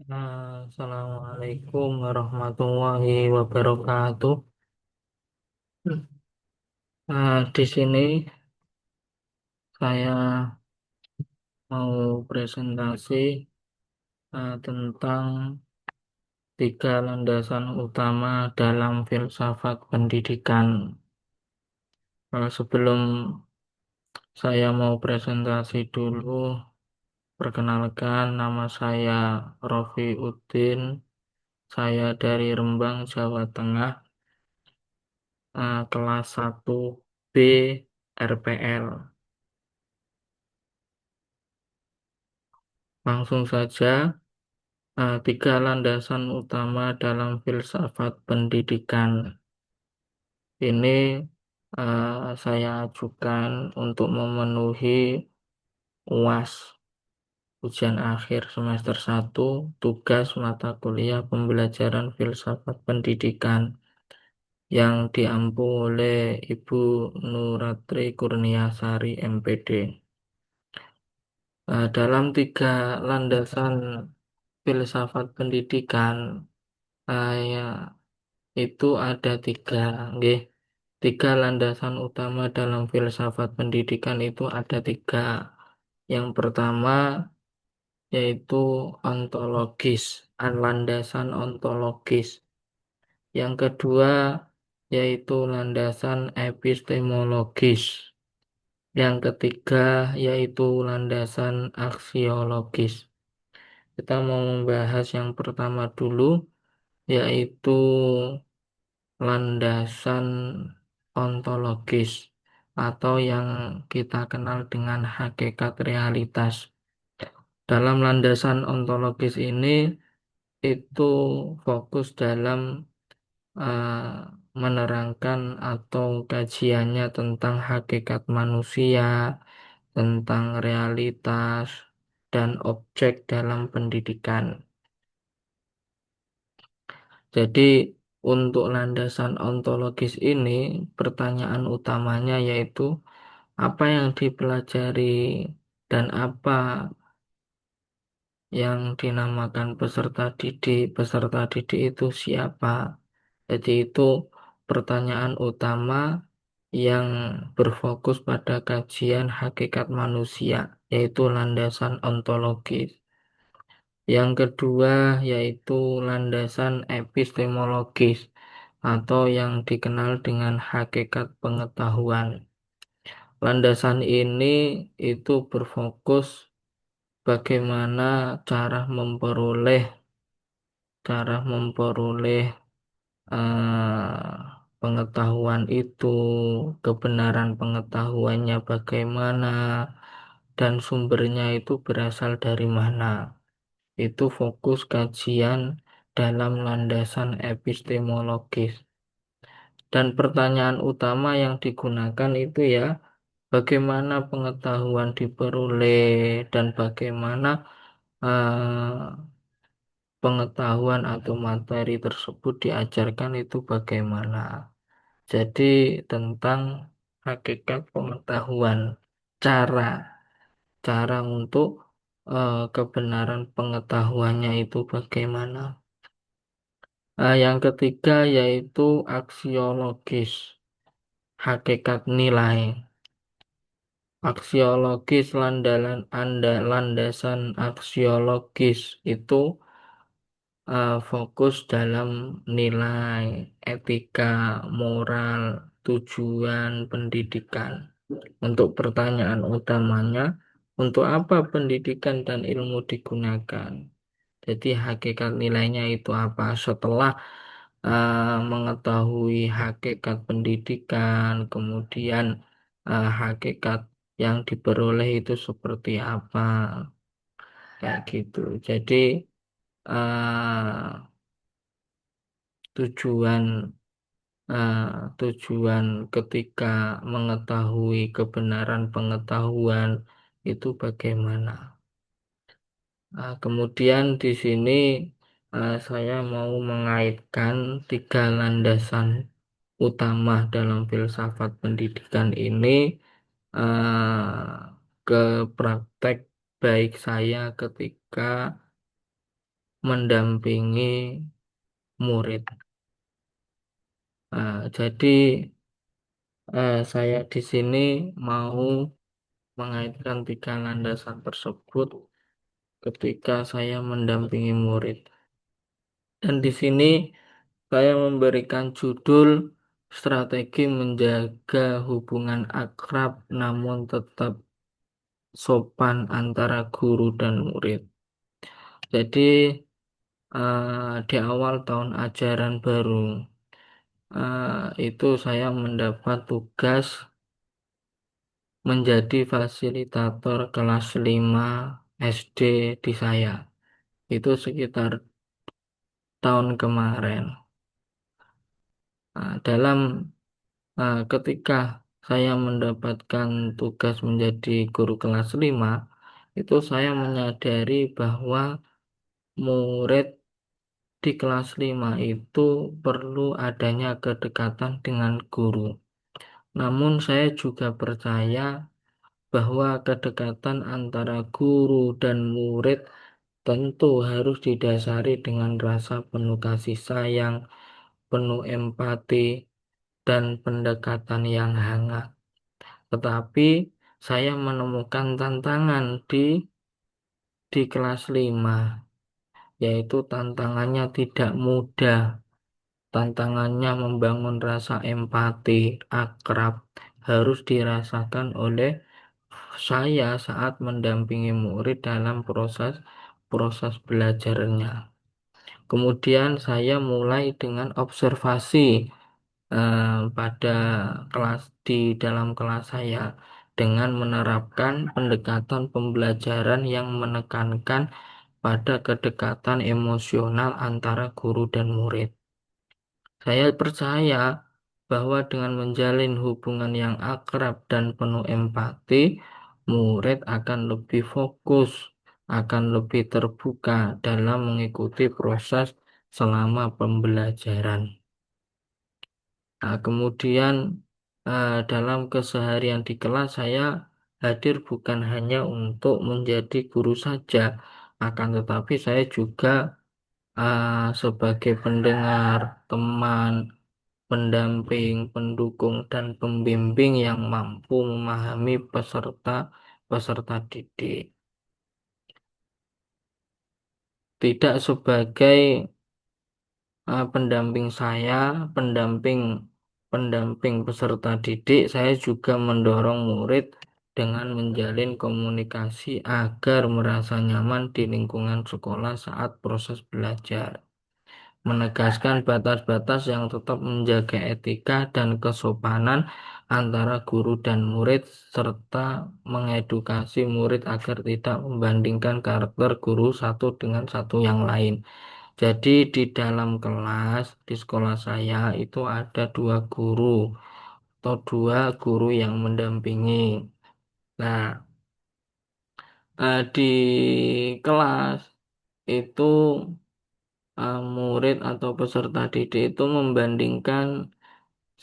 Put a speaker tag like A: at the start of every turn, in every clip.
A: Assalamualaikum warahmatullahi wabarakatuh. Di sini saya mau presentasi tentang tiga landasan utama dalam filsafat pendidikan. Sebelum saya mau presentasi dulu, perkenalkan nama saya Rofi Udin. Saya dari Rembang, Jawa Tengah, kelas 1B RPL. Langsung saja. Tiga landasan utama dalam filsafat pendidikan ini saya ajukan untuk memenuhi UAS, ujian akhir semester 1, tugas mata kuliah pembelajaran filsafat pendidikan yang diampu oleh Ibu Nuratri Kurniasari MPD. Dalam tiga landasan filsafat pendidikan, saya itu ada tiga, nggih. Tiga landasan utama dalam filsafat pendidikan itu ada tiga. Yang pertama yaitu ontologis, landasan ontologis. Yang kedua yaitu landasan epistemologis. Yang ketiga yaitu landasan aksiologis. Kita mau membahas yang pertama dulu, yaitu landasan ontologis atau yang kita kenal dengan hakikat realitas. Dalam landasan ontologis ini itu fokus dalam eh, menerangkan atau kajiannya tentang hakikat manusia, tentang realitas dan objek dalam pendidikan. Jadi untuk landasan ontologis ini pertanyaan utamanya yaitu apa yang dipelajari dan apa yang dinamakan peserta didik. Peserta didik itu siapa? Jadi itu pertanyaan utama yang berfokus pada kajian hakikat manusia, yaitu landasan ontologis. Yang kedua yaitu landasan epistemologis atau yang dikenal dengan hakikat pengetahuan. Landasan ini itu berfokus bagaimana cara memperoleh pengetahuan itu, kebenaran pengetahuannya bagaimana, dan sumbernya itu berasal dari mana. Itu fokus kajian dalam landasan epistemologis. Dan pertanyaan utama yang digunakan itu ya, bagaimana pengetahuan diperoleh dan bagaimana eh, pengetahuan atau materi tersebut diajarkan itu bagaimana. Jadi tentang hakikat pengetahuan, cara cara untuk kebenaran pengetahuannya itu bagaimana. Yang ketiga yaitu aksiologis, hakikat nilai. Aksiologis landasan aksiologis itu fokus dalam nilai, etika, moral, tujuan pendidikan. Untuk pertanyaan utamanya, untuk apa pendidikan dan ilmu digunakan? Jadi hakikat nilainya itu apa? Setelah mengetahui hakikat pendidikan, kemudian hakikat yang diperoleh itu seperti apa, kayak gitu. Jadi eh, tujuan eh, tujuan ketika mengetahui kebenaran pengetahuan itu bagaimana. Kemudian di sini saya mau mengaitkan tiga landasan utama dalam filsafat pendidikan ini ke praktek baik saya ketika mendampingi murid. Jadi saya di sini mau mengaitkan tiga landasan tersebut ketika saya mendampingi murid. Dan di sini saya memberikan judul strategi menjaga hubungan akrab namun tetap sopan antara guru dan murid. Jadi di awal tahun ajaran baru itu saya mendapat tugas menjadi fasilitator kelas 5 SD di saya. Itu sekitar tahun kemarin. Dalam ketika saya mendapatkan tugas menjadi guru kelas 5, itu saya menyadari bahwa murid di kelas 5 itu perlu adanya kedekatan dengan guru. Namun saya juga percaya bahwa kedekatan antara guru dan murid tentu harus didasari dengan rasa penuh kasih sayang, penuh empati, dan pendekatan yang hangat. Tetapi saya menemukan tantangan di kelas 5, yaitu tantangannya tidak mudah. Tantangannya membangun rasa empati, akrab, harus dirasakan oleh saya saat mendampingi murid dalam proses proses belajarnya. Kemudian saya mulai dengan observasi pada kelas di dalam kelas saya dengan menerapkan pendekatan pembelajaran yang menekankan pada kedekatan emosional antara guru dan murid. Saya percaya bahwa dengan menjalin hubungan yang akrab dan penuh empati, murid akan lebih fokus, akan lebih terbuka dalam mengikuti proses selama pembelajaran. Kemudian dalam keseharian di kelas saya hadir bukan hanya untuk menjadi guru saja, akan tetapi saya juga sebagai pendengar, teman, pendamping, pendukung, dan pembimbing yang mampu memahami peserta didik. Tidak sebagai pendamping saya, pendamping pendamping peserta didik, saya juga mendorong murid dengan menjalin komunikasi agar merasa nyaman di lingkungan sekolah saat proses belajar. Menegaskan batas-batas yang tetap menjaga etika dan kesopanan antara guru dan murid, serta mengedukasi murid agar tidak membandingkan karakter guru satu dengan satu yang lain. Jadi di dalam kelas di sekolah saya itu ada dua guru atau dua guru yang mendampingi. Nah, di kelas itu murid atau peserta didik itu membandingkan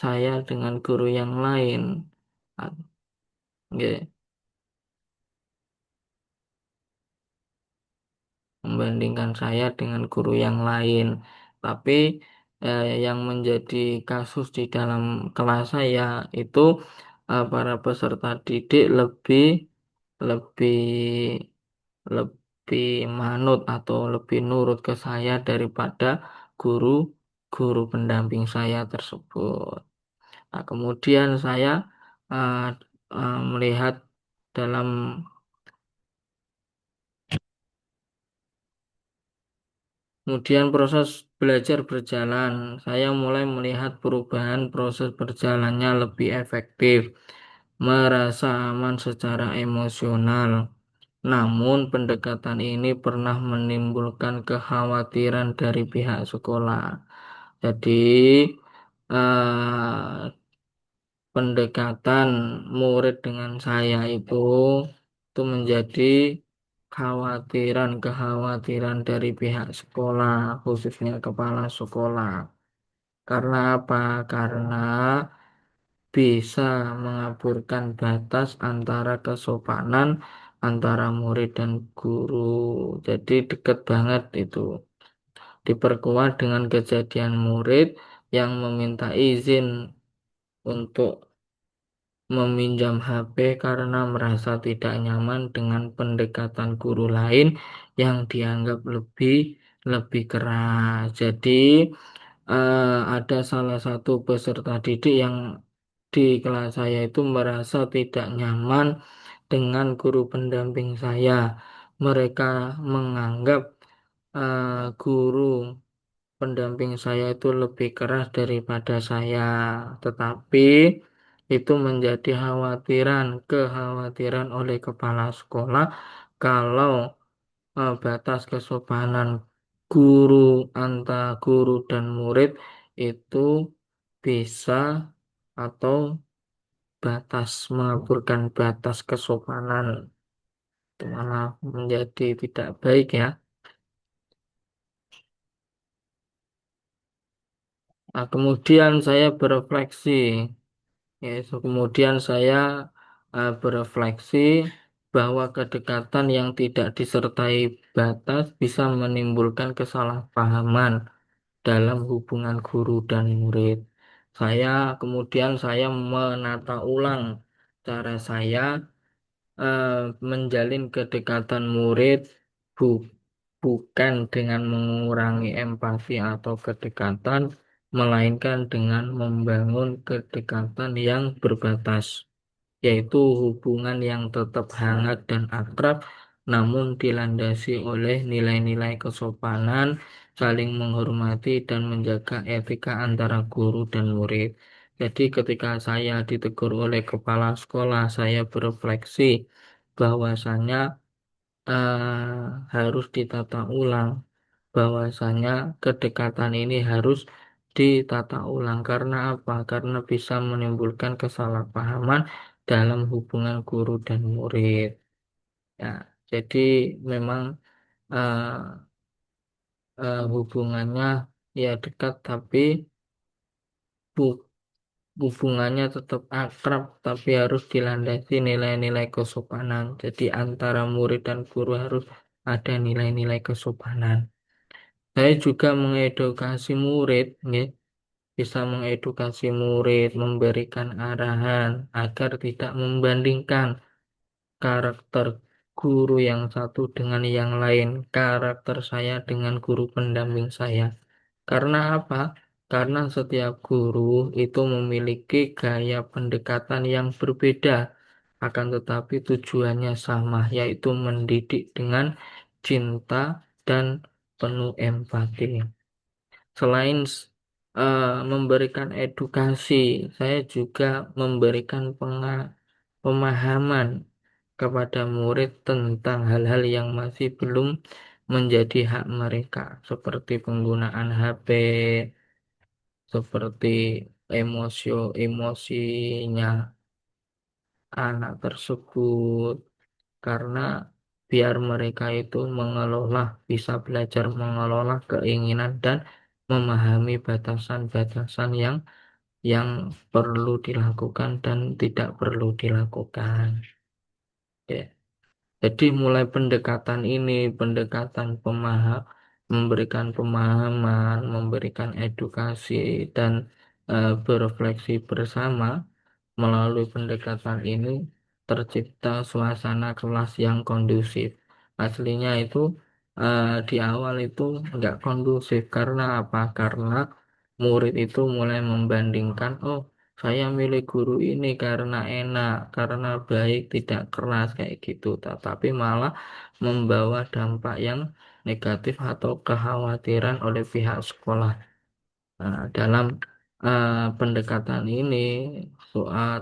A: saya dengan guru yang lain. Ah, nggih, membandingkan saya dengan guru yang lain. Tapi yang menjadi kasus di dalam kelas saya itu para peserta didik lebih lebih lebih manut atau lebih nurut ke saya daripada guru guru pendamping saya tersebut. Kemudian saya uh, melihat dalam kemudian proses belajar berjalan, saya mulai melihat perubahan proses berjalannya lebih efektif, merasa aman secara emosional. Namun pendekatan ini pernah menimbulkan kekhawatiran dari pihak sekolah. Jadi eh, pendekatan murid dengan saya itu menjadi kekhawatiran dari pihak sekolah, khususnya kepala sekolah. Karena apa? Karena bisa mengaburkan batas antara kesopanan antara murid dan guru. Jadi dekat banget itu. diperkuat dengan kejadian murid yang meminta izin untuk meminjam HP karena merasa tidak nyaman dengan pendekatan guru lain yang dianggap lebih lebih keras. Jadi ada salah satu peserta didik yang di kelas saya itu merasa tidak nyaman dengan guru pendamping saya. Mereka menganggap guru pendamping saya itu lebih keras daripada saya, tetapi itu menjadi kekhawatiran oleh kepala sekolah kalau batas kesopanan guru antara guru dan murid itu bisa atau mengaburkan batas kesopanan itu malah menjadi tidak baik ya. Nah, kemudian saya berefleksi. Kemudian saya berefleksi bahwa kedekatan yang tidak disertai batas bisa menimbulkan kesalahpahaman dalam hubungan guru dan murid. Kemudian saya menata ulang cara saya eh, menjalin kedekatan murid bu- bukan dengan mengurangi empati atau kedekatan, melainkan dengan membangun kedekatan yang berbatas, yaitu hubungan yang tetap hangat dan akrab, namun dilandasi oleh nilai-nilai kesopanan, saling menghormati, dan menjaga etika antara guru dan murid. Jadi ketika saya ditegur oleh kepala sekolah, saya berefleksi bahwasanya harus ditata ulang, bahwasanya kedekatan ini harus ditata ulang. Karena apa? Karena bisa menimbulkan kesalahpahaman dalam hubungan guru dan murid. Ya, jadi memang eh, hubungannya ya dekat, tapi bu- hubungannya tetap akrab, tapi harus dilandasi nilai-nilai kesopanan. Jadi antara murid dan guru harus ada nilai-nilai kesopanan. Saya juga mengedukasi murid, nggih. Bisa mengedukasi murid, memberikan arahan agar tidak membandingkan karakter guru yang satu dengan yang lain, karakter saya dengan guru pendamping saya. Karena apa? Karena setiap guru itu memiliki gaya pendekatan yang berbeda, akan tetapi tujuannya sama, yaitu mendidik dengan cinta dan penuh empati. Selain memberikan edukasi, saya juga memberikan pemahaman kepada murid tentang hal-hal yang masih belum menjadi hak mereka, seperti penggunaan HP, seperti emosinya anak tersebut, karena biar mereka itu bisa belajar mengelola keinginan dan memahami batasan-batasan yang perlu dilakukan dan tidak perlu dilakukan. Ya. Jadi mulai pendekatan memberikan pemahaman, memberikan edukasi dan berefleksi bersama. Melalui pendekatan ini tercipta suasana kelas yang kondusif. Aslinya itu di awal itu nggak kondusif karena apa? Karena murid itu mulai membandingkan, oh saya milih guru ini karena enak, karena baik, tidak keras kayak gitu. Tetapi malah membawa dampak yang negatif atau kekhawatiran oleh pihak sekolah. Dalam pendekatan ini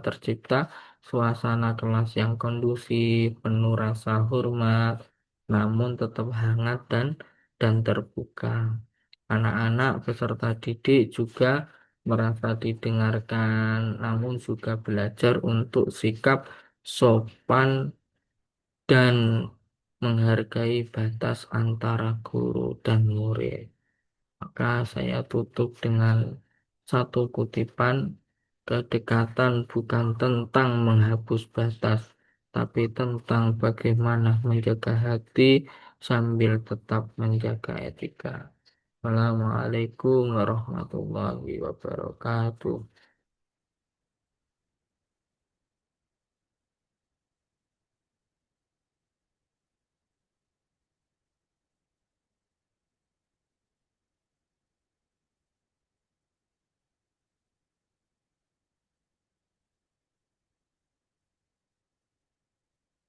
A: tercipta suasana kelas yang kondusif, penuh rasa hormat, namun tetap hangat dan terbuka. Anak-anak peserta didik juga merasa didengarkan, namun juga belajar untuk sikap sopan dan menghargai batas antara guru dan murid. Maka saya tutup dengan satu kutipan, kedekatan bukan tentang menghapus batas, tapi tentang bagaimana menjaga hati sambil tetap menjaga etika. Wassalamualaikum warahmatullahi wabarakatuh.